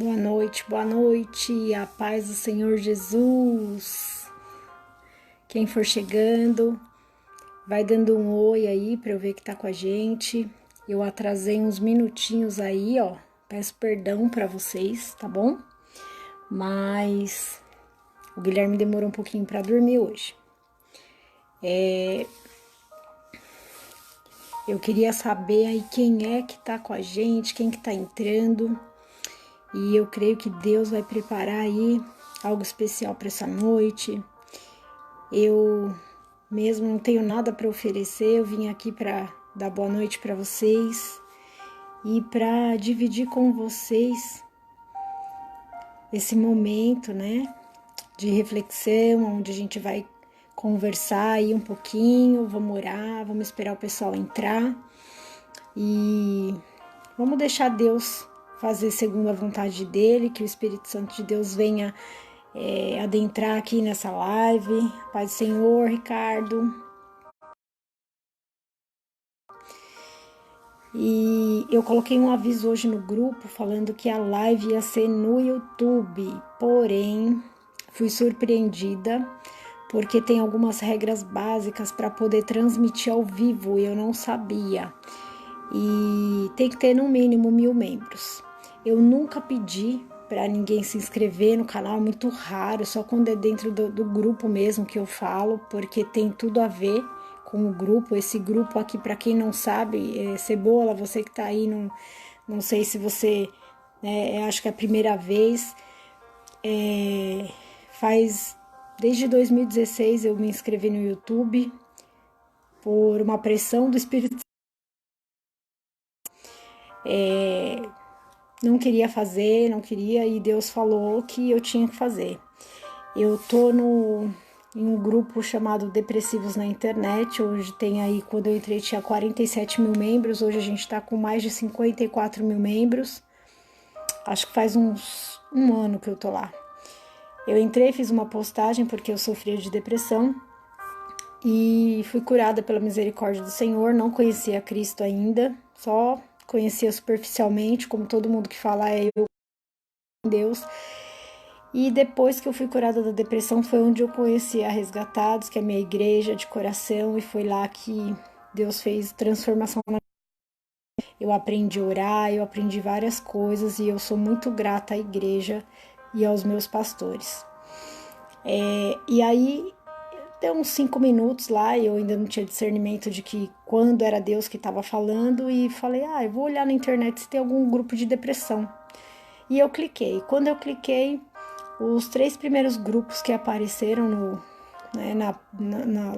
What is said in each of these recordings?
Boa noite, a paz do Senhor Jesus. Quem for chegando, vai dando um oi aí para eu ver que tá com a gente. Eu atrasei uns minutinhos aí, ó. Peço perdão para vocês, tá bom? Mas o Guilherme demorou um pouquinho para dormir hoje. Eu queria saber aí quem é que tá com a gente, quem que tá entrando. E eu creio que Deus vai preparar aí algo especial para essa noite. Eu mesmo não tenho nada para oferecer, eu vim aqui para dar boa noite para vocês e para dividir com vocês esse momento, né, de reflexão, onde a gente vai conversar aí um pouquinho, vamos orar, vamos esperar o pessoal entrar e vamos deixar Deus fazer segundo a vontade dele, que o Espírito Santo de Deus venha adentrar aqui nessa live. Paz do Senhor, Ricardo. E eu coloquei um aviso hoje no grupo falando que a live ia ser no YouTube, porém fui surpreendida porque tem algumas regras básicas para poder transmitir ao vivo e eu não sabia. E tem que ter no mínimo 1000 membros. Eu nunca pedi para ninguém se inscrever no canal, é muito raro, só quando é dentro do grupo mesmo que eu falo, porque tem tudo a ver com o grupo. Esse grupo aqui, para quem não sabe, Cebola, você que tá aí, não sei se você, acho que é a primeira vez, desde 2016 eu me inscrevi no YouTube por uma pressão do Espírito Santo. Não queria fazer, e Deus falou que eu tinha que fazer. Eu tô em um grupo chamado Depressivos na Internet, hoje tem aí, quando eu entrei tinha 47 mil membros, hoje a gente tá com mais de 54 mil membros, acho que faz um ano que eu tô lá. Eu entrei, fiz uma postagem porque eu sofria de depressão e fui curada pela misericórdia do Senhor, não conhecia Cristo ainda, só conhecia superficialmente, como todo mundo que fala eu Deus. E depois que eu fui curada da depressão foi onde eu conheci a Resgatados, que é a minha igreja de coração, e foi lá que Deus fez transformação na minha vida. Eu aprendi a orar, eu aprendi várias coisas e eu sou muito grata à igreja e aos meus pastores. E aí deu uns 5 minutos lá, e eu ainda não tinha discernimento de que quando era Deus que estava falando, e falei, eu vou olhar na internet se tem algum grupo de depressão. E eu cliquei. Quando eu cliquei, os 3 primeiros grupos que apareceram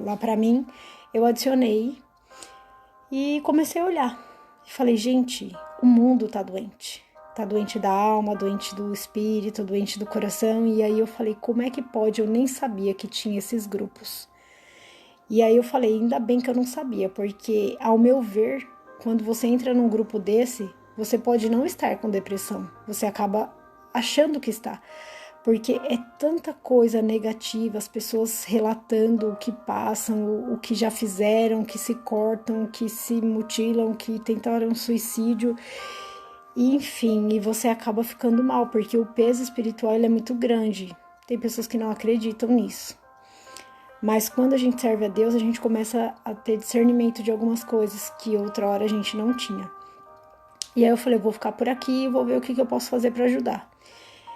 lá para mim, eu adicionei e comecei a olhar. E falei, gente, o mundo tá doente. Tá doente da alma, doente do espírito, doente do coração. E aí eu falei, como é que pode? Eu nem sabia que tinha esses grupos. E aí eu falei, ainda bem que eu não sabia, porque ao meu ver, quando você entra num grupo desse, você pode não estar com depressão. Você acaba achando que está. Porque é tanta coisa negativa, as pessoas relatando o que passam, o que já fizeram, que se cortam, que se mutilam, que tentaram suicídio, enfim, e você acaba ficando mal, porque o peso espiritual é muito grande. Tem pessoas que não acreditam nisso. Mas quando a gente serve a Deus, a gente começa a ter discernimento de algumas coisas que outra hora a gente não tinha. E aí eu falei, eu vou ficar por aqui e vou ver o que eu posso fazer para ajudar.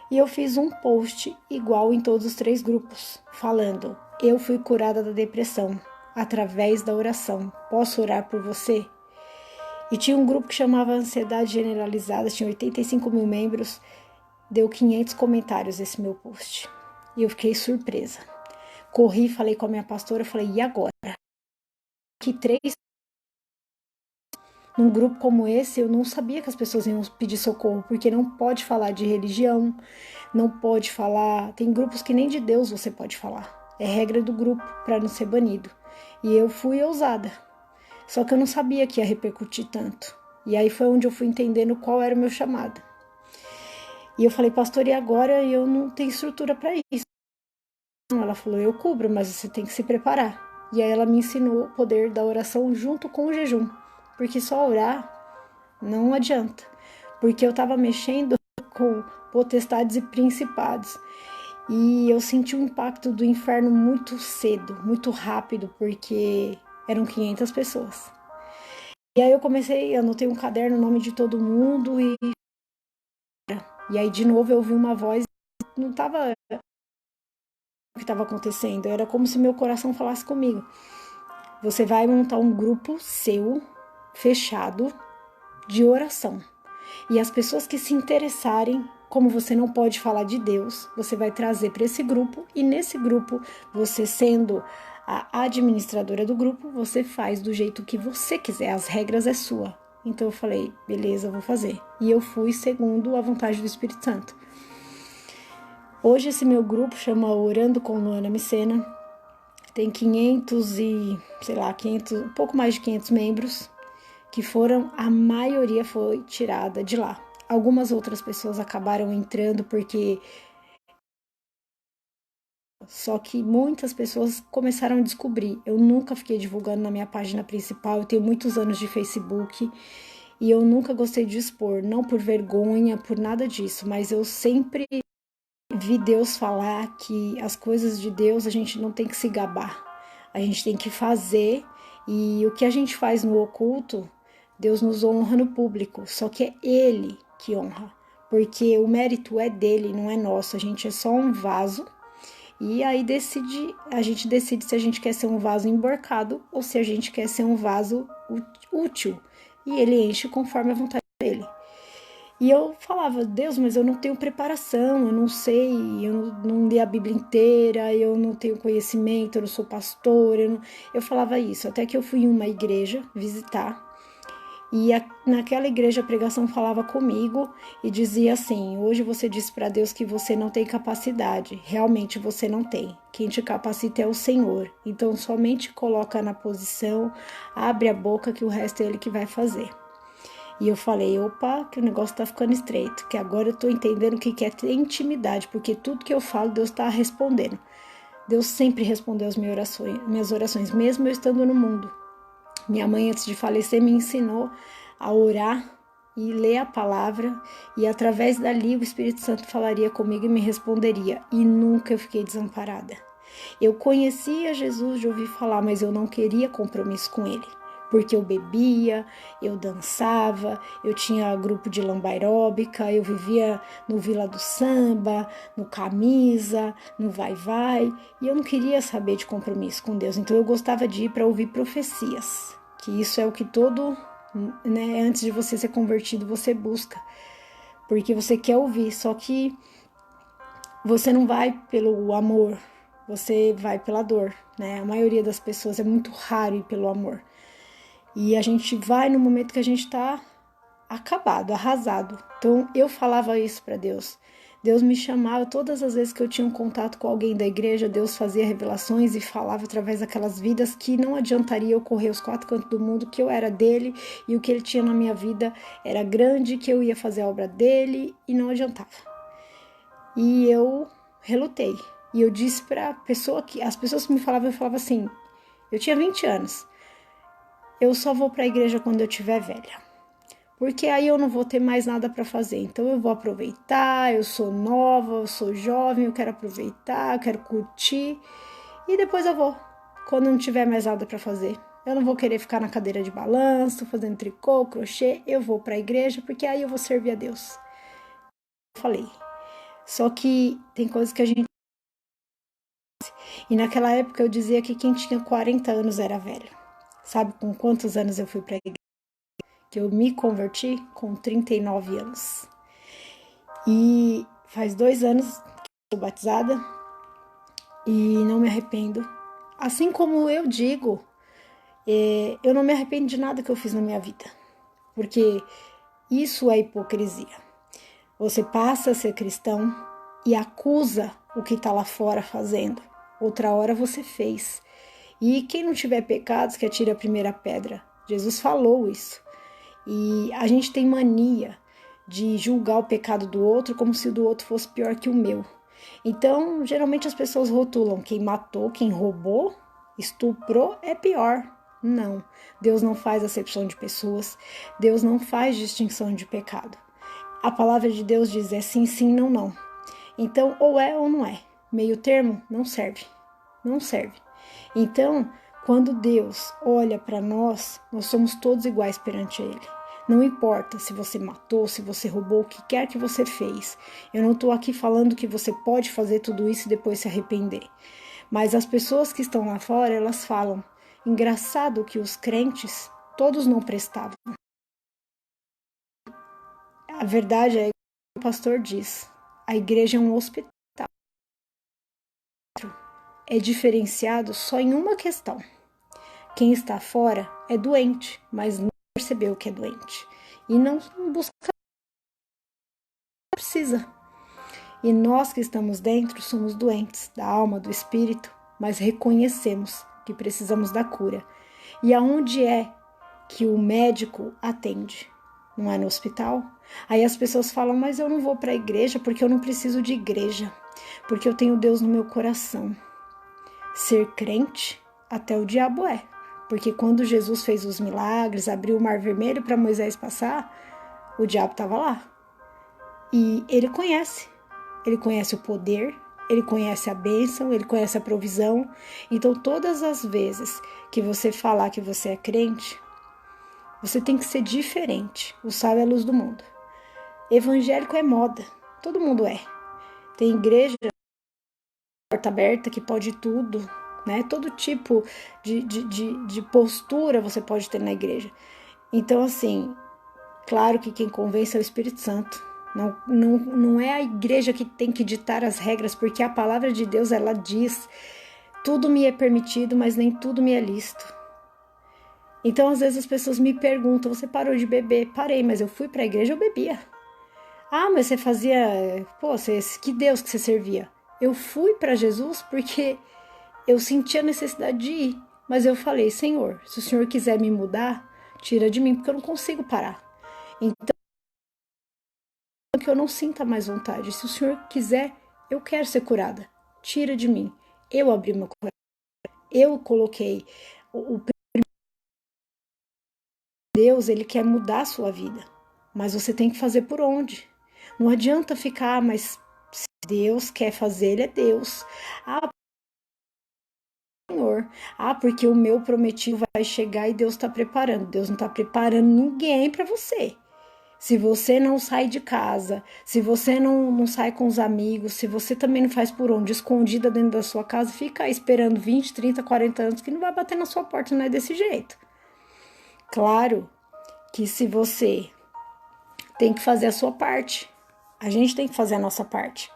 E eu fiz um post igual em todos os 3 grupos, falando, eu fui curada da depressão através da oração, posso orar por você? E tinha um grupo que chamava Ansiedade Generalizada, tinha 85 mil membros, deu 500 comentários esse meu post. E eu fiquei surpresa. Corri, falei com a minha pastora, falei, e agora? Que 3... Num grupo como esse, eu não sabia que as pessoas iam pedir socorro, porque não pode falar de religião, não pode falar... Tem grupos que nem de Deus você pode falar. É regra do grupo para não ser banido. E eu fui ousada. Só que eu não sabia que ia repercutir tanto. E aí foi onde eu fui entendendo qual era o meu chamado. E eu falei, pastor, e agora eu não tenho estrutura para isso? Ela falou, eu cubro, mas você tem que se preparar. E aí ela me ensinou o poder da oração junto com o jejum. Porque só orar não adianta. Porque eu estava mexendo com potestades e principados. E eu senti o impacto do inferno muito cedo, muito rápido, porque eram 500 pessoas. E aí eu anotei um caderno, o nome de todo mundo, e aí de novo eu ouvi uma voz, não estava o que estava acontecendo, era como se meu coração falasse comigo. Você vai montar um grupo seu, fechado, de oração. E as pessoas que se interessarem, como você não pode falar de Deus, você vai trazer para esse grupo, e nesse grupo, você sendo a administradora do grupo, você faz do jeito que você quiser, as regras é sua. Então eu falei, beleza, eu vou fazer. E eu fui segundo a vontade do Espírito Santo. Hoje esse meu grupo chama Orando com Luana Micena, tem 500, um pouco mais de 500 membros, que a maioria foi tirada de lá. Algumas outras pessoas acabaram entrando só que muitas pessoas começaram a descobrir. Eu nunca fiquei divulgando na minha página principal, eu tenho muitos anos de Facebook e eu nunca gostei de expor, não por vergonha, por nada disso, mas eu sempre vi Deus falar que as coisas de Deus a gente não tem que se gabar, a gente tem que fazer, e o que a gente faz no oculto, Deus nos honra no público, só que é Ele que honra, porque o mérito é dele, não é nosso, a gente é só um vaso, e aí a gente decide se a gente quer ser um vaso emborcado ou se a gente quer ser um vaso útil, e ele enche conforme a vontade dele. E eu falava, Deus, mas eu não tenho preparação, eu não sei, eu não li a Bíblia inteira, eu não tenho conhecimento, eu não sou pastor, eu falava isso, até que eu fui em uma igreja visitar, e naquela igreja a pregação falava comigo e dizia assim, hoje você disse para Deus que você não tem capacidade, realmente você não tem, quem te capacita é o Senhor, então somente coloca na posição, abre a boca que o resto é Ele que vai fazer. E eu falei, opa, que o negócio tá ficando estreito, que agora eu tô entendendo o que é ter intimidade, porque tudo que eu falo, Deus tá respondendo. Deus sempre respondeu as minhas orações, mesmo eu estando no mundo. Minha mãe, antes de falecer, me ensinou a orar e ler a palavra, e através dali o Espírito Santo falaria comigo e me responderia, e nunca eu fiquei desamparada. Eu conhecia Jesus de ouvir falar, mas eu não queria compromisso com ele. Porque eu bebia, eu dançava, eu tinha grupo de lamba aeróbica, eu vivia no Vila do Samba, no Camisa, no Vai-Vai, e eu não queria saber de compromisso com Deus, então eu gostava de ir para ouvir profecias, que isso é o que antes de você ser convertido, você busca, porque você quer ouvir, só que você não vai pelo amor, você vai pela dor, né? A maioria das pessoas é muito raro ir pelo amor. E a gente vai no momento que a gente tá acabado, arrasado. Então eu falava isso para Deus. Deus me chamava todas as vezes que eu tinha um contato com alguém da igreja, Deus fazia revelações e falava através daquelas vidas que não adiantaria eu correr os 4 cantos do mundo, que eu era dele e o que ele tinha na minha vida era grande, que eu ia fazer a obra dele e não adiantava. E eu relutei. E eu disse para as pessoas que me falavam, eu falava assim, eu tinha 20 anos. Eu só vou para a igreja quando eu estiver velha, porque aí eu não vou ter mais nada para fazer, então eu vou aproveitar, eu sou nova, eu sou jovem, eu quero aproveitar, eu quero curtir, e depois eu vou, quando não tiver mais nada para fazer. Eu não vou querer ficar na cadeira de balanço, fazendo tricô, crochê, eu vou para a igreja, porque aí eu vou servir a Deus. Eu falei, só que tem coisas que a gente... E naquela época eu dizia que quem tinha 40 anos era velho. Sabe com quantos anos eu fui para a igreja? Que eu me converti com 39 anos. E faz 2 anos que eu sou batizada e não me arrependo. Assim como eu digo, eu não me arrependo de nada que eu fiz na minha vida, porque isso é hipocrisia. Você passa a ser cristão e acusa o que está lá fora fazendo. Outra hora você fez. E quem não tiver pecados, que atire a primeira pedra. Jesus falou isso. E a gente tem mania de julgar o pecado do outro como se o do outro fosse pior que o meu. Então, geralmente as pessoas rotulam quem matou, quem roubou, estuprou é pior. Não, Deus não faz acepção de pessoas, Deus não faz distinção de pecado. A palavra de Deus diz é sim, sim, não, não. Então, ou é ou não é. Meio termo não serve. Não serve. Então, quando Deus olha para nós, nós somos todos iguais perante Ele. Não importa se você matou, se você roubou, o que quer que você fez. Eu não estou aqui falando que você pode fazer tudo isso e depois se arrepender. Mas as pessoas que estão lá fora, elas falam, engraçado que os crentes, todos não prestavam. A verdade é que o pastor diz, a igreja é um hospital. É diferenciado só em uma questão. Quem está fora é doente, mas não percebeu que é doente. E não busca, precisa. E nós que estamos dentro somos doentes da alma, do espírito, mas reconhecemos que precisamos da cura. E aonde é que o médico atende? Não é no hospital? Aí as pessoas falam, mas eu não vou para a igreja porque eu não preciso de igreja, porque eu tenho Deus no meu coração. Ser crente, até o diabo é. Porque quando Jesus fez os milagres, abriu o mar vermelho para Moisés passar, o diabo estava lá. E ele conhece o poder, ele conhece a bênção, ele conhece a provisão. Então, todas as vezes que você falar que você é crente, você tem que ser diferente. O sal é a luz do mundo. Evangélico é moda, todo mundo é. Tem igreja porta aberta que pode tudo, né? Todo tipo de postura você pode ter na igreja. Então, assim, claro que quem convence é o Espírito Santo. Não é a igreja que tem que ditar as regras, porque a palavra de Deus, ela diz, tudo me é permitido, mas nem tudo me é lícito. Então, às vezes as pessoas me perguntam, você parou de beber? Parei, mas eu fui para a igreja, eu bebia. Ah, mas você fazia, que Deus que você servia? Eu fui para Jesus porque eu senti a necessidade de ir, mas eu falei, Senhor, se o Senhor quiser me mudar, tira de mim, porque eu não consigo parar. Então, que eu não sinta mais vontade. Se o Senhor quiser, eu quero ser curada. Tira de mim. Eu abri meu coração. Eu coloquei. O Deus, ele quer mudar a sua vida. Mas você tem que fazer por onde? Não adianta ficar, mas se Deus quer fazer, ele é Deus. Ah, Senhor. Ah, porque o meu prometido vai chegar e Deus está preparando. Deus não está preparando ninguém para você. Se você não sai de casa, se você não sai com os amigos, se você também não faz por onde, escondida dentro da sua casa, fica aí esperando 20, 30, 40 anos que não vai bater na sua porta, não é desse jeito. Claro que se você tem que fazer a sua parte, a gente tem que fazer a nossa parte.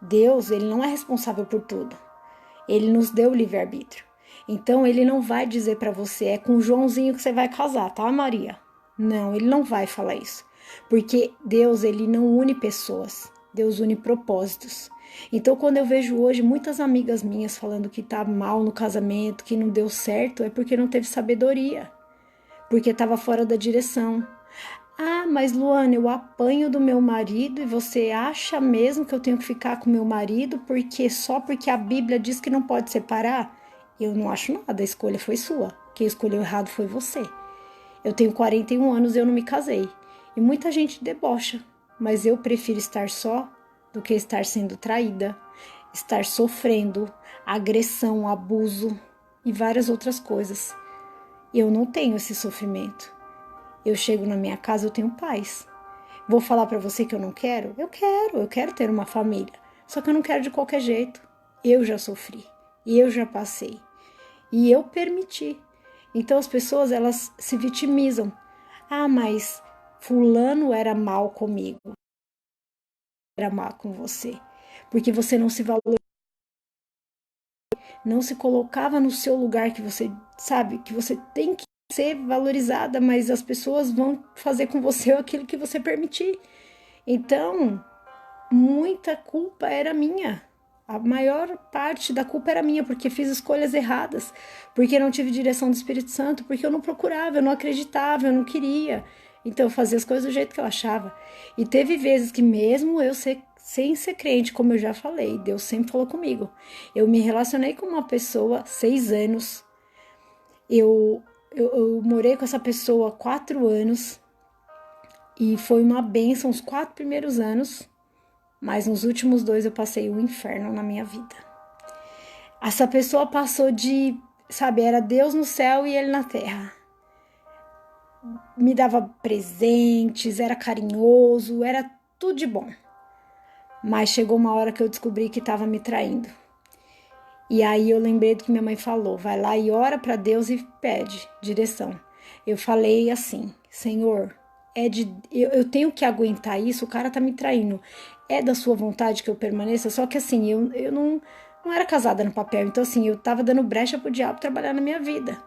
Deus, ele não é responsável por tudo. Ele nos deu o livre-arbítrio. Então, ele não vai dizer para você, é com o Joãozinho que você vai casar, tá, Maria? Não, ele não vai falar isso. Porque Deus, ele não une pessoas. Deus une propósitos. Então, quando eu vejo hoje muitas amigas minhas falando que tá mal no casamento, que não deu certo, é porque não teve sabedoria. Porque estava fora da direção. Ah, mas Luana, eu apanho do meu marido e você acha mesmo que eu tenho que ficar com meu marido porque só porque a Bíblia diz que não pode separar? Eu não acho nada, a escolha foi sua. Quem escolheu errado foi você. Eu tenho 41 anos e eu não me casei. E muita gente debocha, mas eu prefiro estar só do que estar sendo traída, estar sofrendo agressão, abuso e várias outras coisas. Eu não tenho esse sofrimento. Eu chego na minha casa, eu tenho paz. Vou falar para você que eu não quero? Eu quero ter uma família. Só que eu não quero de qualquer jeito. Eu já sofri, eu já passei e eu permiti. Então as pessoas, elas se vitimizam. Ah, mas fulano era mal comigo. Era mal com você. Porque você não se valorizava, não se colocava no seu lugar que você sabe, que você tem que ser valorizada, mas as pessoas vão fazer com você aquilo que você permitir. Então, muita culpa era minha. A maior parte da culpa era minha, porque fiz escolhas erradas, porque não tive direção do Espírito Santo, porque eu não procurava, eu não acreditava, eu não queria. Então eu fazia as coisas do jeito que eu achava. E teve vezes que mesmo eu sem ser crente, como eu já falei, Deus sempre falou comigo. Eu me relacionei com uma pessoa 6 anos, eu morei com essa pessoa 4 anos, E foi uma bênção os 4 primeiros anos, mas nos últimos 2 eu passei um inferno na minha vida. Essa pessoa passou de, sabe, era Deus no céu e ele na terra. Me dava presentes, era carinhoso, era tudo de bom. Mas chegou uma hora que eu descobri que estava me traindo. E aí eu lembrei do que minha mãe falou, vai lá e ora para Deus e pede direção. Eu falei assim, Senhor, eu tenho que aguentar isso, o cara tá me traindo. É da sua vontade que eu permaneça? Só que assim, eu não era casada no papel, então assim, eu tava dando brecha pro diabo trabalhar na minha vida.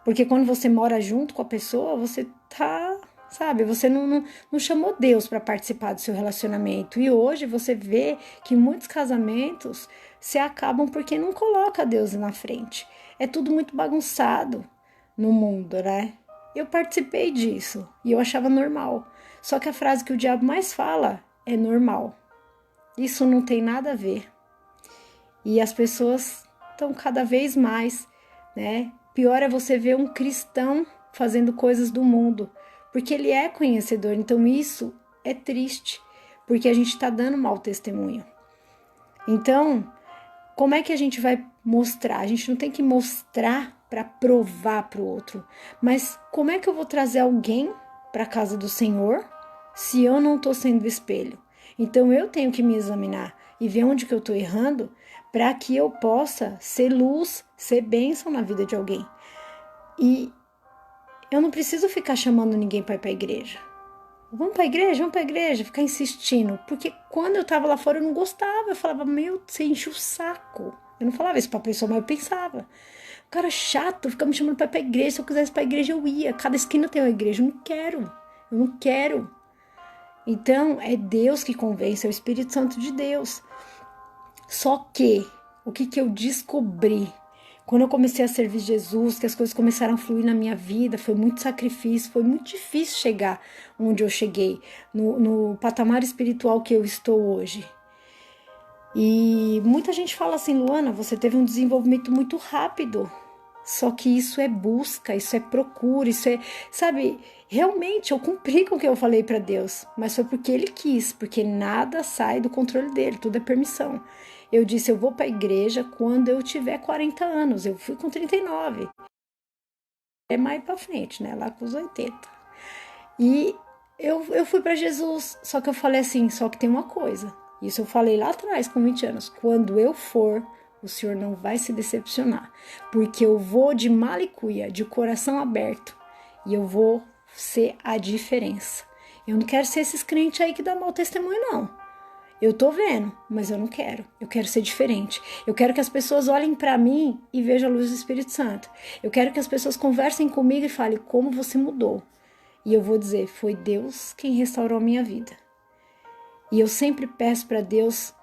Porque quando você mora junto com a pessoa, você tá, sabe, você não chamou Deus para participar do seu relacionamento. E hoje você vê que muitos casamentos se acabam porque não coloca Deus na frente. É tudo muito bagunçado no mundo, né? Eu participei disso e eu achava normal. Só que a frase que o diabo mais fala é normal. Isso não tem nada a ver. E as pessoas estão cada vez mais, né? Pior é você ver um cristão fazendo coisas do mundo, porque ele é conhecedor. Então isso é triste, porque a gente está dando mau testemunho. Então, como é que a gente vai mostrar? A gente não tem que mostrar para provar para o outro, mas como é que eu vou trazer alguém para a casa do Senhor se eu não estou sendo espelho? Então eu tenho que me examinar e ver onde que eu estou errando para que eu possa ser luz, ser bênção na vida de alguém. E eu não preciso ficar chamando ninguém para ir para a igreja. Vamos para a igreja, ficar insistindo. Porque quando eu tava lá fora eu não gostava. Eu falava, meu, você enche o saco. Eu não falava isso pra pessoa, mas eu pensava. O cara chato, fica me chamando pra ir pra igreja. Se eu quisesse ir pra igreja, eu ia. Cada esquina tem uma igreja. Eu não quero. Então, é Deus que convence, é o Espírito Santo de Deus. Só que, o que eu descobri? Quando eu comecei a servir Jesus, que as coisas começaram a fluir na minha vida, foi muito sacrifício, foi muito difícil chegar onde eu cheguei, no patamar espiritual que eu estou hoje. E muita gente fala assim, Luana, você teve um desenvolvimento muito rápido. Só que isso é busca, isso é procura, isso é, sabe, realmente eu cumpri com o que eu falei para Deus, mas foi porque Ele quis, porque nada sai do controle dele, tudo é permissão. Eu disse, eu vou para a igreja quando eu tiver 40 anos, eu fui com 39. É mais para frente, né, lá com os 80. E eu fui para Jesus, só que eu falei assim, só que tem uma coisa, isso eu falei lá atrás com 20 anos, quando eu for, o Senhor não vai se decepcionar, porque eu vou de malicuia, de coração aberto, e eu vou ser a diferença. Eu não quero ser esses crentes aí que dão mau testemunho, não. Eu tô vendo, mas eu não quero. Eu quero ser diferente. Eu quero que as pessoas olhem para mim e vejam a luz do Espírito Santo. Eu quero que as pessoas conversem comigo e falem como você mudou. E eu vou dizer, foi Deus quem restaurou a minha vida. E eu sempre peço para Deus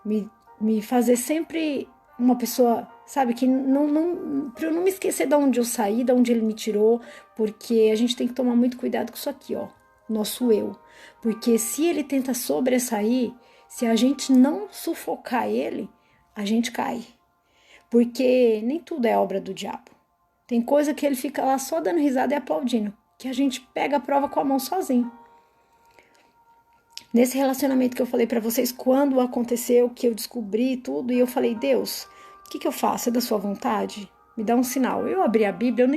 me fazer sempre uma pessoa, sabe, que para eu não me esquecer de onde eu saí, de onde Ele me tirou, porque a gente tem que tomar muito cuidado com isso aqui, ó, nosso eu. Porque se ele tenta sobressair, se a gente não sufocar ele, a gente cai. Porque nem tudo é obra do diabo. Tem coisa que ele fica lá só dando risada e aplaudindo, que a gente pega a prova com a mão sozinho. Nesse relacionamento que eu falei pra vocês, quando aconteceu, que eu descobri tudo, e eu falei, Deus, o que eu faço? É da sua vontade? Me dá um sinal. Eu abri a Bíblia,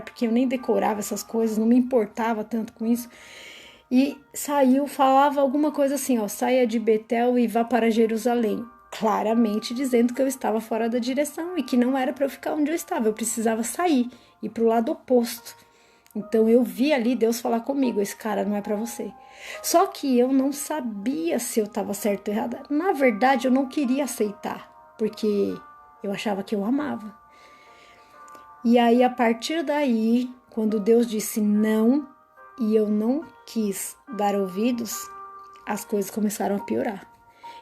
porque eu nem decorava essas coisas, não me importava tanto com isso. E saiu, falava alguma coisa assim, ó, saia de Betel e vá para Jerusalém. Claramente dizendo que eu estava fora da direção e que não era para eu ficar onde eu estava, eu precisava sair, ir para o lado oposto. Então eu vi ali Deus falar comigo, esse cara não é para você. Só que eu não sabia se eu estava certo ou errada. Na verdade, eu não queria aceitar, porque eu achava que eu amava. E aí, a partir daí, quando Deus disse não, e eu não quis dar ouvidos, as coisas começaram a piorar.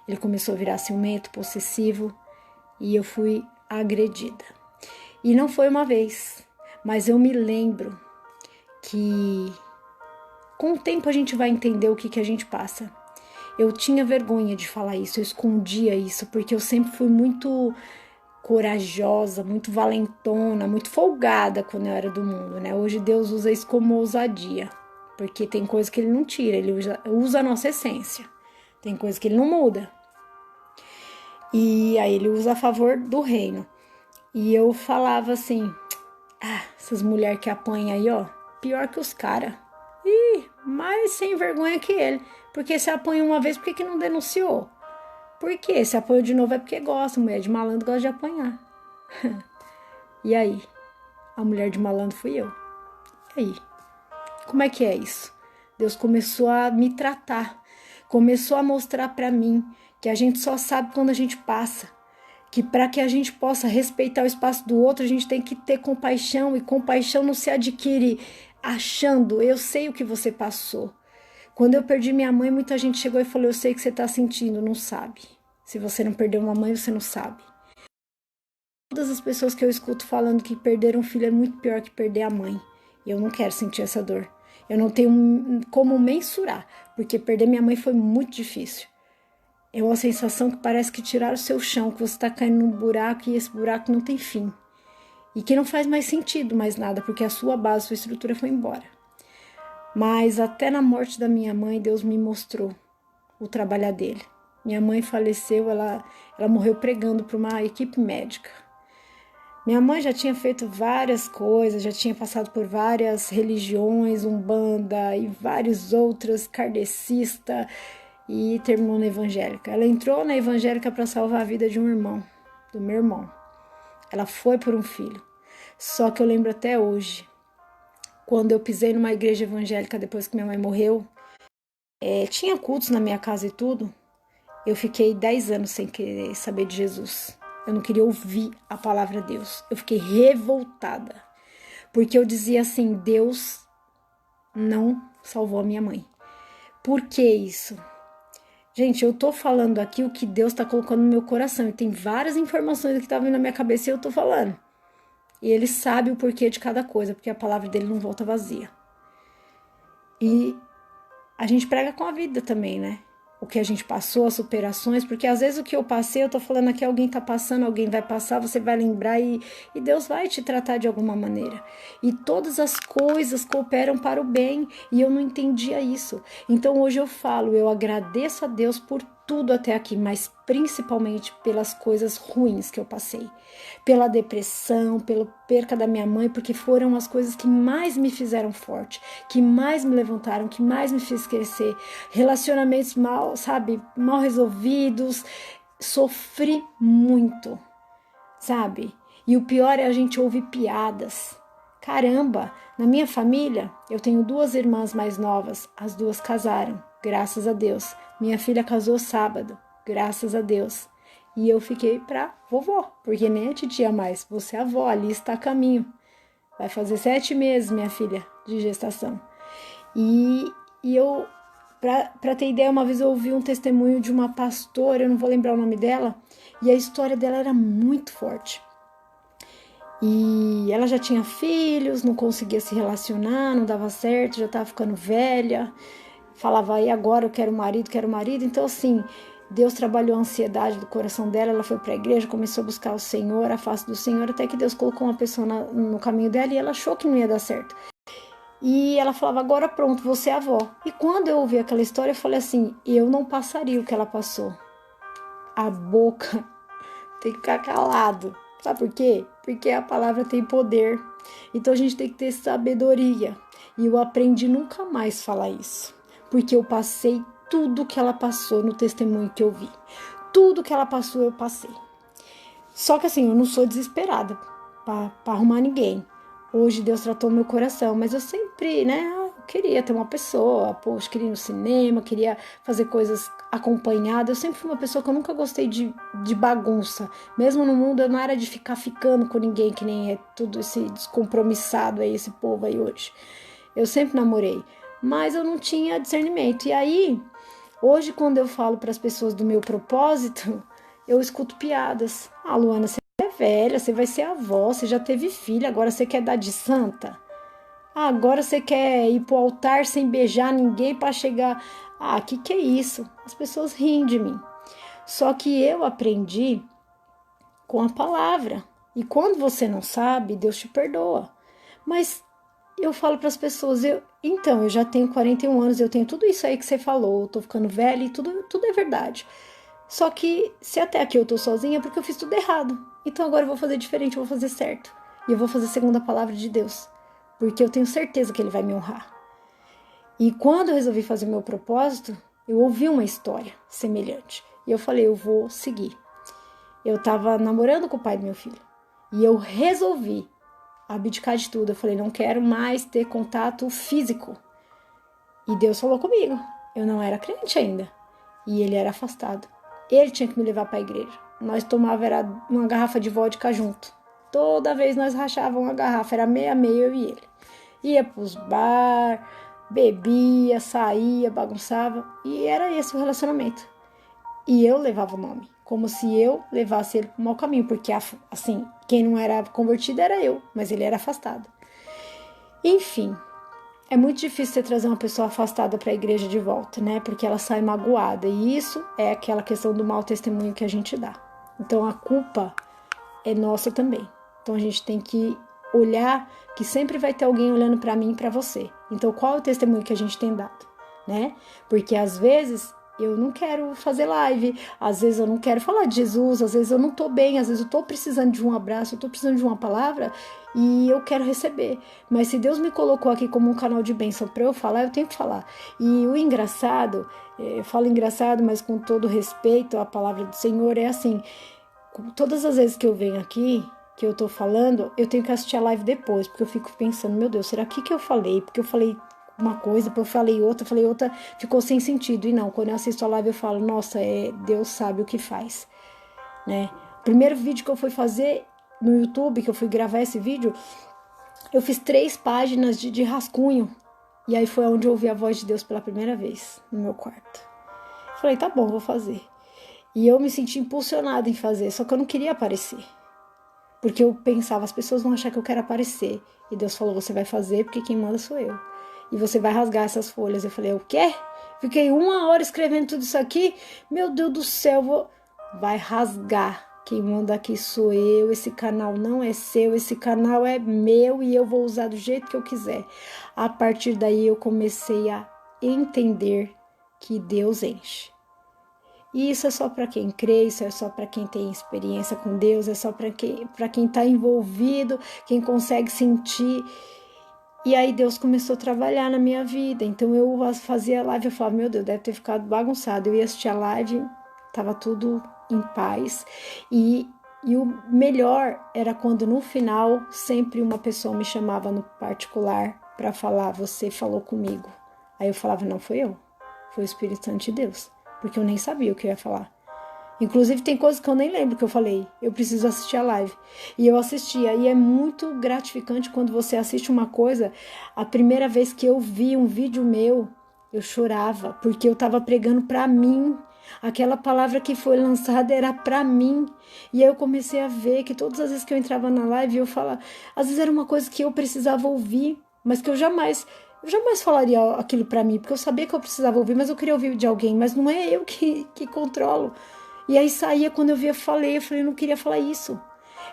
Ele começou a virar ciumento, possessivo, e eu fui agredida. E não foi uma vez, mas eu me lembro que com o tempo a gente vai entender o que a gente passa. Eu tinha vergonha de falar isso, eu escondia isso, porque eu sempre fui muito corajosa, muito valentona, muito folgada quando eu era do mundo, né? Hoje Deus usa isso como ousadia, porque tem coisa que ele não tira, ele usa a nossa essência. Tem coisa que ele não muda. E aí ele usa a favor do reino. E eu falava assim, essas mulheres que apanham aí, ó, pior que os caras. Ih, mais sem vergonha que ele. Porque se apanha uma vez, por que não denunciou? Por quê? Se apanhou de novo é porque gosta. Mulher de malandro gosta de apanhar. E aí? A mulher de malandro fui eu. E aí? Como é que é isso? Deus começou a me tratar. Começou a mostrar pra mim que a gente só sabe quando a gente passa. Que para que a gente possa respeitar o espaço do outro, a gente tem que ter compaixão. E compaixão não se adquire achando, eu sei o que você passou. Quando eu perdi minha mãe, muita gente chegou e falou, eu sei o que você tá sentindo, não sabe. Se você não perdeu uma mãe, você não sabe. Todas as pessoas que eu escuto falando que perderam um filho é muito pior que perder a mãe. Eu não quero sentir essa dor. Eu não tenho como mensurar, porque perder minha mãe foi muito difícil. É uma sensação que parece que tiraram o seu chão, que você está caindo num buraco e esse buraco não tem fim. E que não faz mais sentido mais nada, porque a sua base, a sua estrutura foi embora. Mas até na morte da minha mãe, Deus me mostrou o trabalho dele. Minha mãe faleceu, ela morreu pregando para uma equipe médica. Minha mãe já tinha feito várias coisas, já tinha passado por várias religiões, umbanda e várias outras, kardecista, e terminou na evangélica. Ela entrou na evangélica para salvar a vida de um irmão, do meu irmão. Ela foi por um filho. Só que eu lembro até hoje, quando eu pisei numa igreja evangélica depois que minha mãe morreu, tinha cultos na minha casa e tudo, eu fiquei 10 anos sem querer saber de Jesus. Eu não queria ouvir a palavra de Deus. Eu fiquei revoltada. Porque eu dizia assim, Deus não salvou a minha mãe. Por que isso? Gente, eu tô falando aqui o que Deus tá colocando no meu coração. E tem várias informações que estavam vindo na minha cabeça e eu tô falando. E Ele sabe o porquê de cada coisa, porque a palavra dele não volta vazia. E a gente prega com a vida também, né? O que a gente passou, as superações, porque às vezes o que eu passei, eu tô falando aqui, alguém tá passando, alguém vai passar, você vai lembrar e Deus vai te tratar de alguma maneira. E todas as coisas cooperam para o bem, e eu não entendia isso. Então hoje eu falo, eu agradeço a Deus por tudo até aqui, mas principalmente pelas coisas ruins que eu passei. Pela depressão, pela perca da minha mãe, porque foram as coisas que mais me fizeram forte, que mais me levantaram, que mais me fez crescer. Relacionamentos mal, sabe, mal resolvidos. Sofri muito, sabe? E o pior é a gente ouvir piadas. Caramba, na minha família, eu tenho 2 irmãs mais novas, as 2 casaram, graças a Deus. Minha filha casou sábado, graças a Deus. E eu fiquei pra vovó, porque nem a titia mais, você é avó, ali está a caminho. Vai fazer 7 meses, minha filha, de gestação. E eu, pra ter ideia, uma vez eu ouvi um testemunho de uma pastora, eu não vou lembrar o nome dela, e a história dela era muito forte. E ela já tinha filhos, não conseguia se relacionar, não dava certo, já estava ficando velha. Falava, aí agora eu quero marido. Então assim, Deus trabalhou a ansiedade do coração dela, ela foi para a igreja, começou a buscar o Senhor, a face do Senhor, até que Deus colocou uma pessoa no caminho dela e ela achou que não ia dar certo. E ela falava, agora pronto, você é avó. E quando eu ouvi aquela história, eu falei assim, eu não passaria o que ela passou. A boca tem que ficar calado. Sabe por quê? Porque a palavra tem poder. Então a gente tem que ter sabedoria. E eu aprendi nunca mais falar isso. Porque eu passei tudo que ela passou no testemunho que eu vi. Tudo que ela passou, eu passei. Só que assim, eu não sou desesperada pra arrumar ninguém. Hoje Deus tratou meu coração, mas eu sempre, eu queria ter uma pessoa, poxa, queria ir no cinema, queria fazer coisas acompanhada. Eu sempre fui uma pessoa que eu nunca gostei de bagunça. Mesmo no mundo, eu não era de ficar ficando com ninguém, que nem é tudo esse descompromissado aí, esse povo aí hoje. Eu sempre namorei, mas eu não tinha discernimento. E aí, hoje, quando eu falo para as pessoas do meu propósito, eu escuto piadas. Ah, Luana, você é velha, você vai ser avó, você já teve filha, agora você quer dar de santa? Ah, agora você quer ir pro altar sem beijar ninguém para chegar... Ah, que é isso? As pessoas riem de mim. Só que eu aprendi com a palavra. E quando você não sabe, Deus te perdoa. Mas eu falo para as pessoas, eu já tenho 41 anos, eu tenho tudo isso aí que você falou, eu tô ficando velha e tudo é verdade. Só que se até aqui eu tô sozinha é porque eu fiz tudo errado. Então agora eu vou fazer diferente, eu vou fazer certo. E eu vou fazer segundo a palavra de Deus. Porque eu tenho certeza que Ele vai me honrar. E quando eu resolvi fazer o meu propósito, eu ouvi uma história semelhante. E eu falei, eu vou seguir. Eu tava namorando com o pai do meu filho. E eu resolvi abdicar de tudo. Eu falei, não quero mais ter contato físico. E Deus falou comigo. Eu não era crente ainda. E ele era afastado. Ele tinha que me levar para a igreja. Nós tomávamos uma garrafa de vodka junto. Toda vez nós rachávamos uma garrafa. Era meia, eu e ele. Ia pros bar, bebia, saía, bagunçava. E era esse o relacionamento. E eu levava o nome. Como se eu levasse ele pro mau caminho. Porque, assim, quem não era convertido era eu. Mas ele era afastado. Enfim, é muito difícil você trazer uma pessoa afastada para a igreja de volta, né? Porque ela sai magoada. E isso é aquela questão do mau testemunho que a gente dá. Então, a culpa é nossa também. Então, a gente tem que olhar que sempre vai ter alguém olhando para mim e para você. Então, qual é o testemunho que a gente tem dado, né? Porque, às vezes, eu não quero fazer live, às vezes eu não quero falar de Jesus, às vezes eu não tô bem, às vezes eu tô precisando de um abraço, eu tô precisando de uma palavra e eu quero receber. Mas se Deus me colocou aqui como um canal de bênção para eu falar, eu tenho que falar. E o engraçado, eu falo engraçado, mas com todo respeito à palavra do Senhor, é assim, todas as vezes que eu venho aqui, que eu tô falando, eu tenho que assistir a live depois, porque eu fico pensando, meu Deus, será que eu falei? Porque eu falei uma coisa, depois eu falei outra, ficou sem sentido. E não, quando eu assisto a live eu falo, nossa, Deus sabe o que faz, né? O primeiro vídeo que eu fui fazer no YouTube, que eu fui gravar esse vídeo, eu fiz 3 páginas de rascunho. E aí foi onde eu ouvi a voz de Deus pela primeira vez, no meu quarto. Falei, tá bom, vou fazer. E eu me senti impulsionada em fazer, só que eu não queria aparecer. Porque eu pensava, as pessoas vão achar que eu quero aparecer. E Deus falou, você vai fazer porque quem manda sou eu. E você vai rasgar essas folhas. Eu falei, o quê? Fiquei 1 hora escrevendo tudo isso aqui? Meu Deus do céu, vai rasgar. Quem manda aqui sou eu, esse canal não é seu, esse canal é meu e eu vou usar do jeito que eu quiser. A partir daí eu comecei a entender que Deus enche. E isso é só para quem crê, isso é só para quem tem experiência com Deus, é só para quem está envolvido, quem consegue sentir. E aí Deus começou a trabalhar na minha vida. Então eu fazia live, eu falava, meu Deus, deve ter ficado bagunçado. Eu ia assistir a live, tava tudo em paz. E o melhor era quando no final sempre uma pessoa me chamava no particular para falar, você falou comigo. Aí eu falava, não foi eu, foi o Espírito Santo de Deus. Porque eu nem sabia o que eu ia falar. Inclusive, tem coisas que eu nem lembro que eu falei. Eu preciso assistir a live. E eu assistia. E é muito gratificante quando você assiste uma coisa. A primeira vez que eu vi um vídeo meu, eu chorava. Porque eu estava pregando para mim. Aquela palavra que foi lançada era para mim. E aí eu comecei a ver que todas as vezes que eu entrava na live, eu falava... Às vezes era uma coisa que eu precisava ouvir, mas que eu jamais falaria aquilo pra mim, porque eu sabia que eu precisava ouvir, mas eu queria ouvir de alguém, mas não é eu que controlo. E aí saía, quando eu via, eu falei, eu não queria falar isso.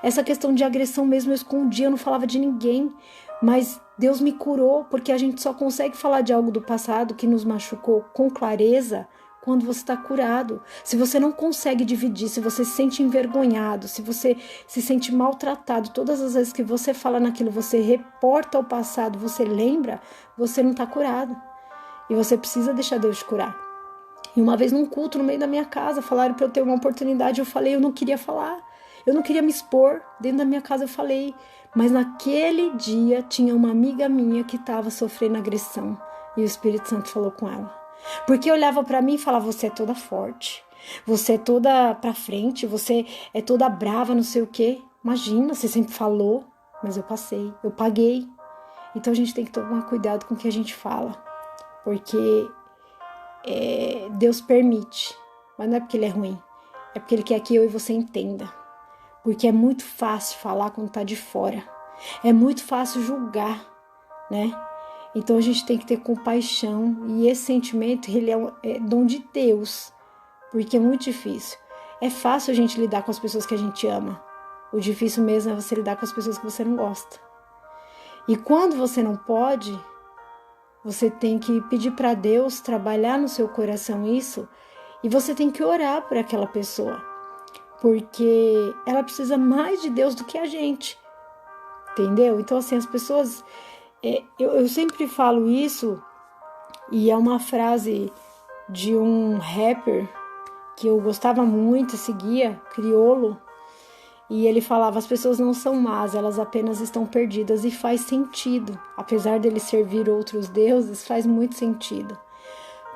Essa questão de agressão mesmo, eu escondia, eu não falava de ninguém, mas Deus me curou, porque a gente só consegue falar de algo do passado que nos machucou com clareza quando você está curado. Se você não consegue dividir, se você se sente envergonhado, se você se sente maltratado, todas as vezes que você fala naquilo, você reporta ao passado, você lembra, você não está curado. E você precisa deixar Deus te curar. E uma vez num culto no meio da minha casa, falaram para eu ter uma oportunidade, eu falei, eu não queria falar, eu não queria me expor, dentro da minha casa eu falei, mas naquele dia tinha uma amiga minha que estava sofrendo agressão e o Espírito Santo falou com ela. Porque olhava para mim e falava, você é toda forte, você é toda pra frente, você é toda brava, não sei o quê. Imagina, você sempre falou, mas eu passei, eu paguei. Então a gente tem que tomar cuidado com o que a gente fala, porque Deus permite, mas não é porque Ele é ruim, é porque Ele quer que eu e você entenda. Porque é muito fácil falar quando tá de fora, é muito fácil julgar, né? Então a gente tem que ter compaixão e esse sentimento ele é dom de Deus, porque é muito difícil. É fácil a gente lidar com as pessoas que a gente ama, O difícil mesmo é você lidar com as pessoas que você não gosta. E quando você não pode, você tem que pedir para Deus trabalhar no seu coração isso, e você tem que orar por aquela pessoa, porque ela precisa mais de Deus do que a gente, entendeu? Então, assim, as pessoas... eu sempre falo isso, e é uma frase de um rapper que eu gostava muito, seguia, Criolo, e ele falava: as pessoas não são más, elas apenas estão perdidas. E faz sentido, apesar dele servir outros deuses, faz muito sentido,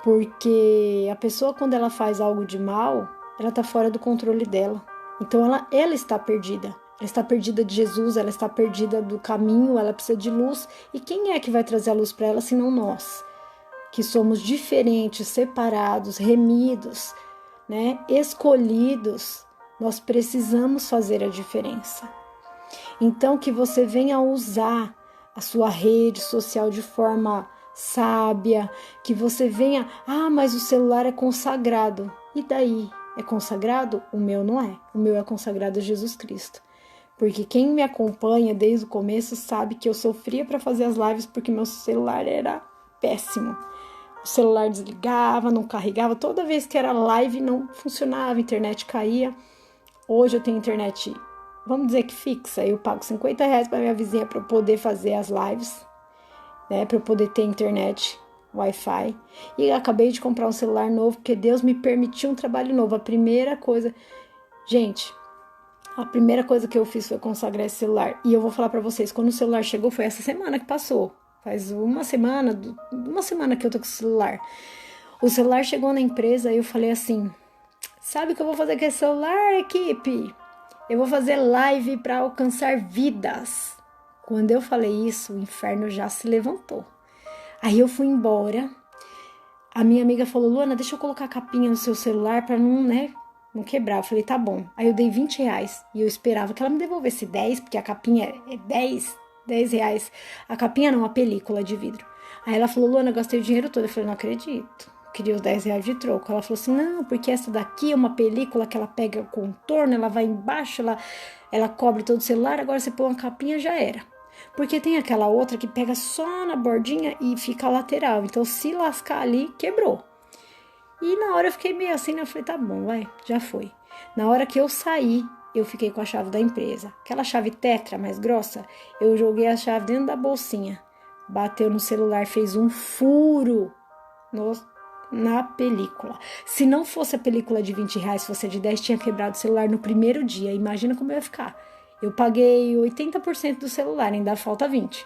porque a pessoa, quando ela faz algo de mal, ela está fora do controle dela, então ela está perdida. Ela está perdida de Jesus, ela está perdida do caminho, ela precisa de luz. E quem é que vai trazer a luz para ela, senão nós, que somos diferentes, separados, remidos, né, escolhidos? Nós precisamos fazer a diferença. Então, que você venha usar a sua rede social de forma sábia, que você venha... mas o celular é consagrado. E daí? É consagrado? O meu não é. O meu é consagrado a Jesus Cristo. Porque quem me acompanha desde o começo sabe que eu sofria para fazer as lives porque meu celular era péssimo. O celular desligava, não carregava. Toda vez que era live não funcionava, a internet caía. Hoje eu tenho internet, vamos dizer que fixa. Eu pago R$50 para minha vizinha para eu poder fazer as lives, né? Para eu poder ter internet, Wi-Fi. E acabei de comprar um celular novo, porque Deus me permitiu um trabalho novo. A primeira coisa que eu fiz foi consagrar esse celular. E eu vou falar para vocês, quando o celular chegou, foi essa semana que passou. Faz uma semana que eu tô com o celular. O celular chegou na empresa e eu falei assim: sabe o que eu vou fazer com esse celular, equipe? Eu vou fazer live para alcançar vidas. Quando eu falei isso, o inferno já se levantou. Aí eu fui embora. A minha amiga falou: Luana, deixa eu colocar a capinha no seu celular para não quebrar. Eu falei: tá bom. Aí eu dei R$20 e eu esperava que ela me devolvesse 10, porque a capinha é 10 reais. A capinha não, a película de vidro. Aí ela falou: Luana, eu gastei o dinheiro todo. Eu falei: não acredito. Queria os R$10 de troco. Ela falou assim: não, porque essa daqui é uma película que ela pega o contorno, ela vai embaixo, ela cobre todo o celular, agora você põe uma capinha, já era. Porque tem aquela outra que pega só na bordinha e fica lateral, então se lascar ali, quebrou. E na hora eu fiquei meio assim, né? Eu falei: tá bom, vai, já foi. Na hora que eu saí, eu fiquei com a chave da empresa. Aquela chave tetra mais grossa, eu joguei a chave dentro da bolsinha. Bateu no celular, fez um furo na película. Se não fosse a película de R$20, se fosse de 10, tinha quebrado o celular no primeiro dia. Imagina como eu ia ficar. Eu paguei 80% do celular, ainda falta 20%.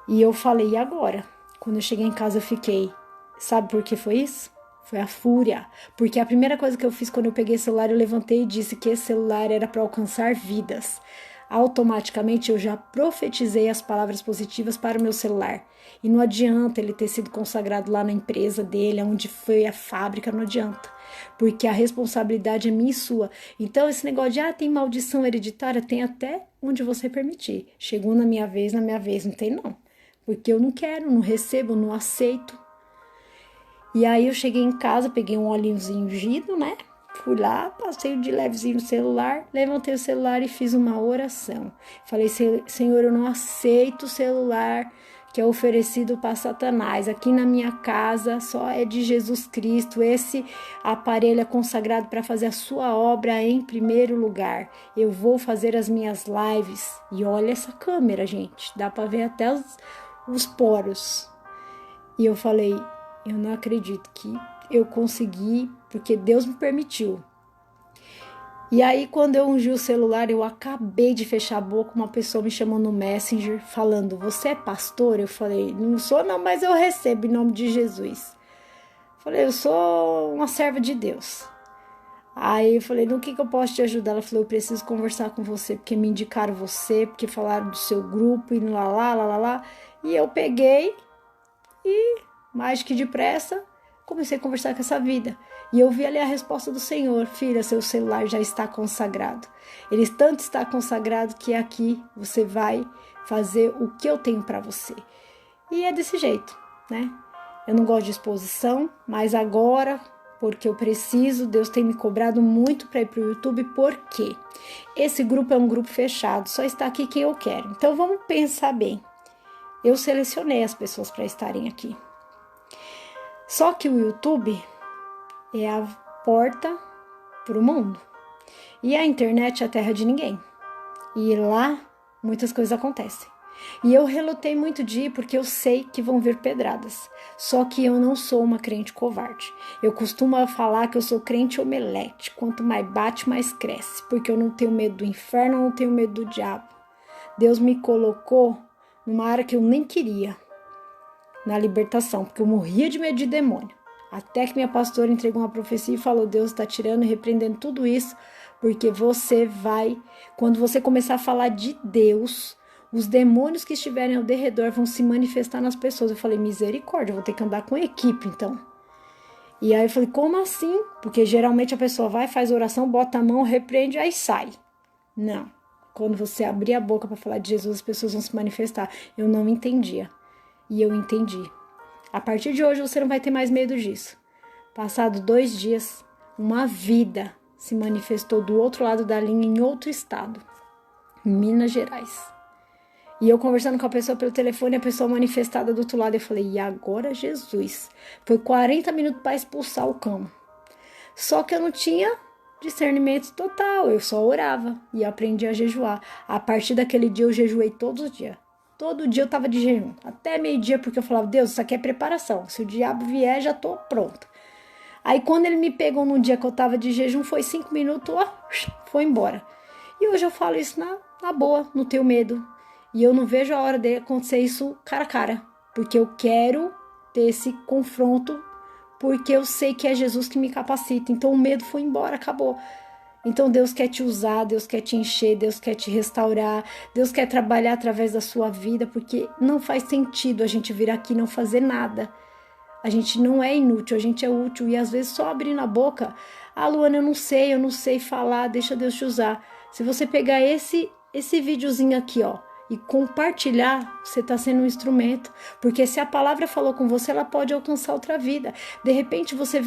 E eu falei: e agora? Quando eu cheguei em casa eu fiquei... Sabe por que foi isso? Foi a fúria. Porque a primeira coisa que eu fiz quando eu peguei o celular, eu levantei e disse que esse celular era para alcançar vidas. Automaticamente eu já profetizei as palavras positivas para o meu celular. E não adianta ele ter sido consagrado lá na empresa dele, onde foi a fábrica, não adianta. Porque a responsabilidade é minha e sua. Então esse negócio de tem maldição hereditária, tem até onde você permitir. Chegou na minha vez, não tem não. Porque eu não quero, não recebo, não aceito. E aí eu cheguei em casa, peguei um óleozinho ungido, né? Fui lá, passei de levezinho no celular, levantei o celular e fiz uma oração. Falei: Senhor, eu não aceito o celular que é oferecido para Satanás. Aqui na minha casa só é de Jesus Cristo. Esse aparelho é consagrado para fazer a sua obra em primeiro lugar. Eu vou fazer as minhas lives. E olha essa câmera, gente. Dá para ver até os poros. E eu falei: eu não acredito que eu consegui, porque Deus me permitiu. E aí, quando eu ungi o celular, eu acabei de fechar a boca, uma pessoa me chamou no Messenger, falando: você é pastor? Eu falei: não sou não, mas eu recebo em nome de Jesus. Falei: eu sou uma serva de Deus. Aí eu falei: no que eu posso te ajudar? Ela falou: eu preciso conversar com você, porque me indicaram você, porque falaram do seu grupo, e lá. E eu peguei e, mais que depressa, comecei a conversar com essa vida. E eu vi ali a resposta do Senhor: filha, seu celular já está consagrado. Ele tanto está consagrado que aqui você vai fazer o que eu tenho para você. E é desse jeito, né? Eu não gosto de exposição, mas agora, porque eu preciso, Deus tem me cobrado muito para ir para o YouTube, porque esse grupo é um grupo fechado, só está aqui quem eu quero. Então vamos pensar bem. Eu selecionei as pessoas para estarem aqui. Só que o YouTube é a porta para o mundo. E a internet é a terra de ninguém. E lá muitas coisas acontecem. E eu relutei muito de ir porque eu sei que vão vir pedradas. Só que eu não sou uma crente covarde. Eu costumo falar que eu sou crente omelete. Quanto mais bate, mais cresce. Porque eu não tenho medo do inferno, eu não tenho medo do diabo. Deus me colocou numa área que eu nem queria. Na libertação, porque eu morria de medo de demônio. Até que minha pastora entregou uma profecia e falou: Deus está tirando e repreendendo tudo isso, porque você vai, quando você começar a falar de Deus, os demônios que estiverem ao derredor vão se manifestar nas pessoas. Eu falei: misericórdia, eu vou ter que andar com equipe então. E aí eu falei: como assim? Porque geralmente a pessoa vai, faz oração, bota a mão, repreende, aí sai. Não. Quando você abrir a boca para falar de Jesus, as pessoas vão se manifestar. Eu não entendia. E eu entendi. A partir de hoje você não vai ter mais medo disso. Passado 2 dias, uma vida se manifestou do outro lado da linha, em outro estado, em Minas Gerais. E eu conversando com a pessoa pelo telefone, a pessoa manifestada do outro lado, eu falei: e agora Jesus? Foi 40 minutos para expulsar o cão. Só que eu não tinha discernimento total, eu só orava e aprendi a jejuar. A partir daquele dia eu jejuei todos os dias. Todo dia eu tava de jejum, até meio-dia, porque eu falava: Deus, isso aqui é preparação. Se o diabo vier, já tô pronta. Aí quando ele me pegou num dia que eu tava de jejum, foi 5 minutos, ó, foi embora. E hoje eu falo isso na boa, não tenho medo. E eu não vejo a hora de acontecer isso cara a cara, porque eu quero ter esse confronto, porque eu sei que é Jesus que me capacita. Então o medo foi embora, acabou. Então Deus quer te usar, Deus quer te encher, Deus quer te restaurar, Deus quer trabalhar através da sua vida, porque não faz sentido a gente vir aqui e não fazer nada. A gente não é inútil, a gente é útil, e às vezes só abrindo a boca: ah, Luana, eu não sei falar, deixa Deus te usar. Se você pegar esse videozinho aqui, ó, e compartilhar, você está sendo um instrumento, porque se a palavra falou com você, ela pode alcançar outra vida. De repente você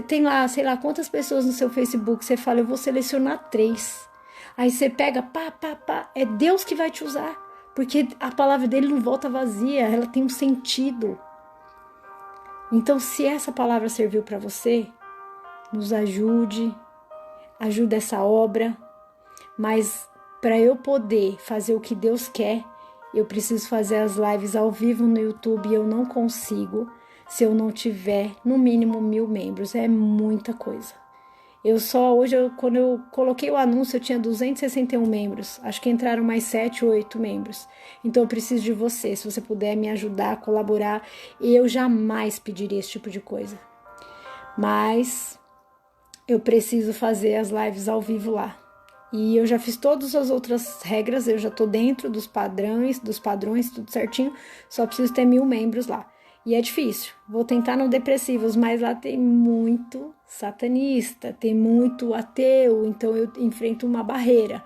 tem lá, sei lá quantas pessoas no seu Facebook, você fala: eu vou selecionar 3. Aí você pega, é Deus que vai te usar, porque a palavra dele não volta vazia, ela tem um sentido. Então, se essa palavra serviu para você, nos ajude essa obra, mas para eu poder fazer o que Deus quer, eu preciso fazer as lives ao vivo no YouTube, e eu não consigo se eu não tiver no mínimo 1000 membros, é muita coisa. Quando eu coloquei o anúncio, eu tinha 261 membros, acho que entraram mais 7 ou 8 membros, então eu preciso de você, se você puder me ajudar, colaborar, eu jamais pediria esse tipo de coisa, mas eu preciso fazer as lives ao vivo lá. E eu já fiz todas as outras regras, eu já tô dentro dos padrões, tudo certinho, só preciso ter 1000 membros lá. E é difícil, vou tentar no Depressivos, mas lá tem muito satanista, tem muito ateu, então eu enfrento uma barreira.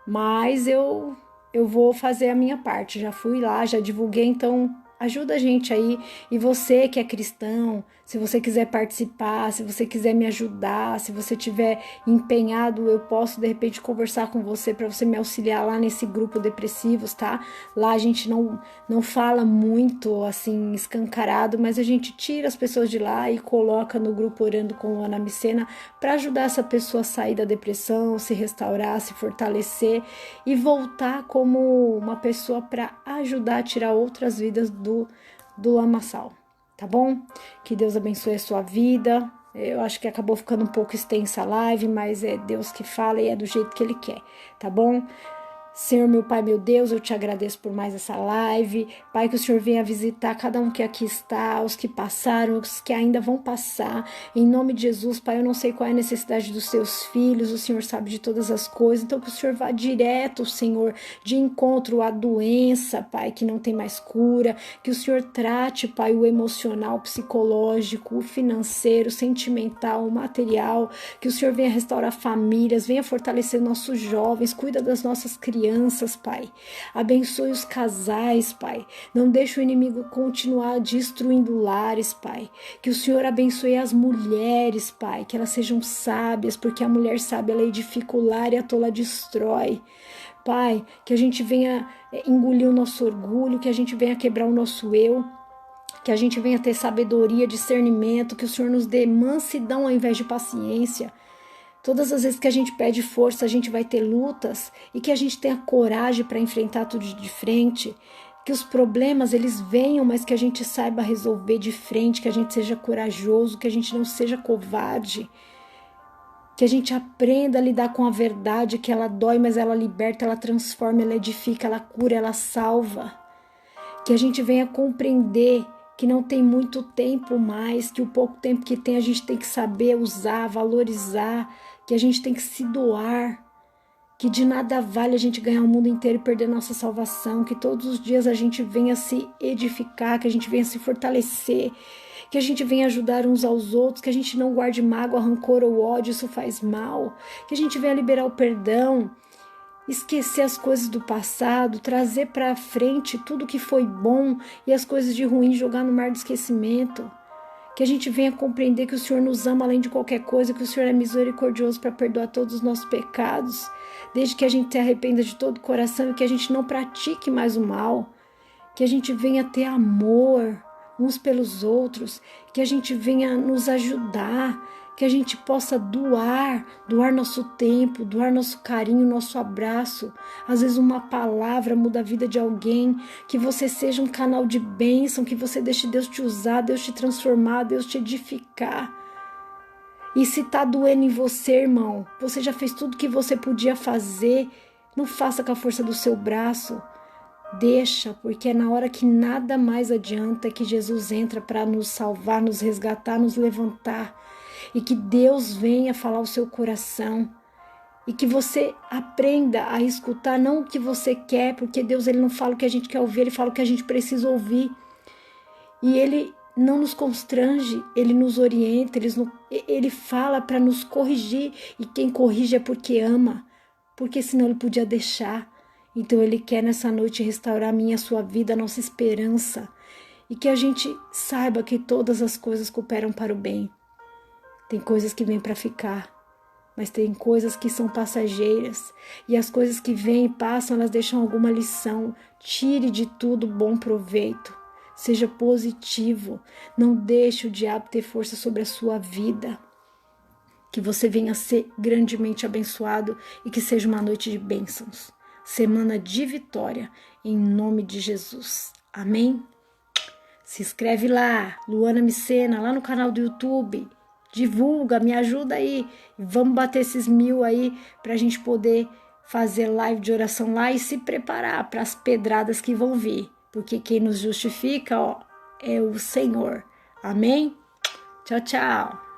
Mas eu vou fazer a minha parte, já fui lá, já divulguei, então ajuda a gente aí. E você que é cristão, se você quiser participar, se você quiser me ajudar, se você tiver empenhado, eu posso de repente conversar com você para você me auxiliar lá nesse grupo Depressivos, tá? Lá a gente não fala muito assim escancarado, mas a gente tira as pessoas de lá e coloca no grupo Orando com Ana Micena para ajudar essa pessoa a sair da depressão, se restaurar, se fortalecer e voltar como uma pessoa para ajudar a tirar outras vidas do lamaçal, tá bom? Que Deus abençoe a sua vida. Eu acho que acabou ficando um pouco extensa a live, mas é Deus que fala e é do jeito que Ele quer, tá bom? Senhor, meu Pai, meu Deus, eu te agradeço por mais essa live. Pai, que o Senhor venha visitar cada um que aqui está, os que passaram, os que ainda vão passar. Em nome de Jesus, Pai, eu não sei qual é a necessidade dos seus filhos, o Senhor sabe de todas as coisas. Então, que o Senhor vá direto, Senhor, de encontro à doença, Pai, que não tem mais cura. Que o Senhor trate, Pai, o emocional, o psicológico, o financeiro, o sentimental, o material. Que o Senhor venha restaurar famílias, venha fortalecer nossos jovens, cuida das nossas crianças, crianças, Pai. Abençoe os casais, Pai. Não deixe o inimigo continuar destruindo lares, Pai. Que o Senhor abençoe as mulheres, Pai, que elas sejam sábias, porque a mulher sábia, ela edifica o lar e a tola destrói. Pai, que a gente venha engolir o nosso orgulho, que a gente venha quebrar o nosso eu, que a gente venha ter sabedoria, discernimento, que o Senhor nos dê mansidão ao invés de paciência. Todas as vezes que a gente pede força, a gente vai ter lutas e que a gente tenha coragem para enfrentar tudo de frente. Que os problemas, eles venham, mas que a gente saiba resolver de frente, que a gente seja corajoso, que a gente não seja covarde. Que a gente aprenda a lidar com a verdade, que ela dói, mas ela liberta, ela transforma, ela edifica, ela cura, ela salva. Que a gente venha compreender que não tem muito tempo mais, que o pouco tempo que tem a gente tem que saber usar, valorizar, que a gente tem que se doar, que de nada vale a gente ganhar o mundo inteiro e perder nossa salvação, que todos os dias a gente venha se edificar, que a gente venha se fortalecer, que a gente venha ajudar uns aos outros, que a gente não guarde mágoa, rancor ou ódio, isso faz mal, que a gente venha liberar o perdão, esquecer as coisas do passado, trazer para frente tudo que foi bom e as coisas de ruim jogar no mar do esquecimento. Que a gente venha compreender que o Senhor nos ama além de qualquer coisa, que o Senhor é misericordioso para perdoar todos os nossos pecados, desde que a gente se arrependa de todo o coração e que a gente não pratique mais o mal. Que a gente venha ter amor uns pelos outros, que a gente venha nos ajudar, que a gente possa doar nosso tempo, doar nosso carinho, nosso abraço. Às vezes uma palavra muda a vida de alguém, que você seja um canal de bênção, que você deixe Deus te usar, Deus te transformar, Deus te edificar. E se tá doendo em você, irmão, você já fez tudo que você podia fazer, não faça com a força do seu braço. Deixa, porque é na hora que nada mais adianta que Jesus entra para nos salvar, nos resgatar, nos levantar. E que Deus venha falar ao seu coração. E que você aprenda a escutar não o que você quer, porque Deus ele não fala o que a gente quer ouvir, ele fala o que a gente precisa ouvir. E ele não nos constrange, ele nos orienta, ele fala para nos corrigir. E quem corrige é porque ama, porque senão ele podia deixar. Então ele quer nessa noite restaurar a minha, a sua vida, a nossa esperança. E que a gente saiba que todas as coisas cooperam para o bem. Tem coisas que vêm para ficar, mas tem coisas que são passageiras. E as coisas que vêm e passam, elas deixam alguma lição. Tire de tudo bom proveito. Seja positivo. Não deixe o diabo ter força sobre a sua vida. Que você venha ser grandemente abençoado e que seja uma noite de bênçãos. Semana de vitória, em nome de Jesus. Amém? Se inscreve lá, Luana Micena, lá no canal do YouTube. Divulga, me ajuda aí. Vamos bater esses 1000 aí pra gente poder fazer live de oração lá e se preparar para as pedradas que vão vir. Porque quem nos justifica, ó, é o Senhor. Amém? Tchau, tchau.